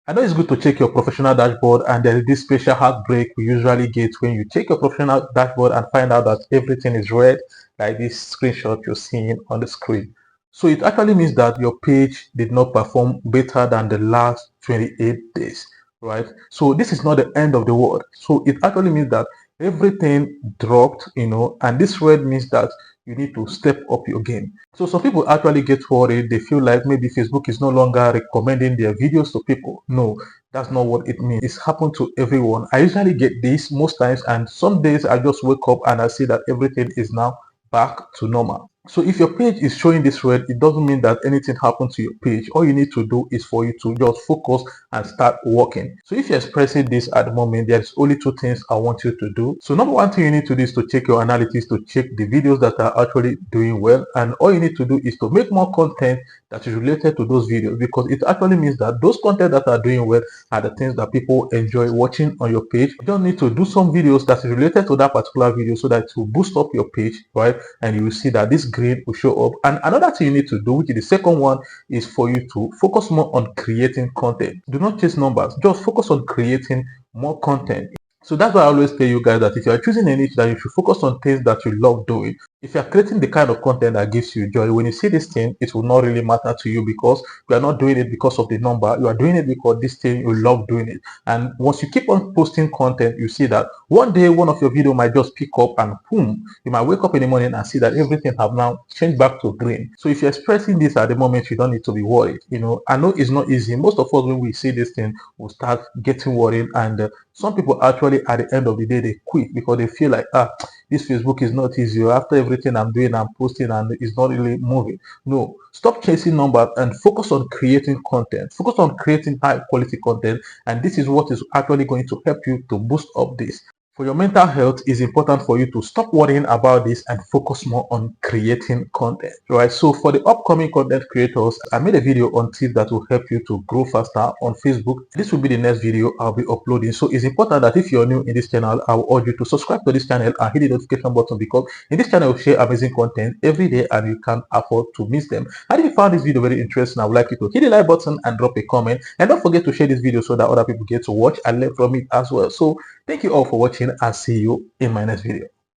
I know it's good to check your professional dashboard, and there is this special heartbreak we usually get when you check your professional dashboard and find out that everything is red, like this screenshot you're seeing on the screen. So it actually means that your page did not perform better than the last 28 days, right? So this is not the end of the world. So it actually means that everything dropped, and this red means that you need to step up your game. So some people actually get worried. They feel like maybe Facebook is no longer recommending their videos to people. No, that's not what it means. It's happened to everyone. I usually get this most times, and some days I just wake up and I see that everything is now back to normal. So if your page is showing this red, it doesn't mean that anything happened to your page. All you need to do is for you to just focus and start working. So if you're expressing this at the moment, there's only two things I want you to do. So number one thing you need to do is to check your analytics, to check the videos that are actually doing well. And all you need to do is to make more content that is related to those videos, because it actually means that those content that are doing well are the things that people enjoy watching on your page. You don't need to do some videos that is related to that particular video so that it will boost up your page, right? And you will see that this green will show up. And another thing you need to do, which is the second one, is for you to focus more on creating content. Do not chase numbers, just focus on creating more content. So that's why I always tell you guys that if you are choosing a niche, that you should focus on things that you love doing. If you are creating the kind of content that gives you joy, when you see this thing, it will not really matter to you, because you are not doing it because of the number. You are doing it because this thing, you love doing it. And once you keep on posting content, you see that one day one of your video might just pick up, and boom, you might wake up in the morning and see that everything have now changed back to green. So if you're expressing this at the moment, you don't need to be worried. I know it's not easy. Most of us, when we see this thing, will start getting worried, and some people actually at the end of the day they quit because they feel like, this Facebook is not easy. After everything I'm doing, I'm posting, and it's not really moving. No, stop chasing numbers and focus on creating content. Focus on creating high quality content, and this is what is actually going to help you to boost up this. For your mental health, it's important for you to stop worrying about this and focus more on creating content, right? So for the upcoming content creators, I made a video on tips that will help you to grow faster on Facebook. This will be the next video I'll be uploading. So it's important that if you're new in this channel, I will urge you to subscribe to this channel and hit the notification button, because in this channel we share amazing content every day and you can't afford to miss them. And if you found this video very interesting, I would like you to hit the like button and drop a comment, and don't forget to share this video so that other people get to watch and learn from it as well. So thank you all for watching, and see you in my next video.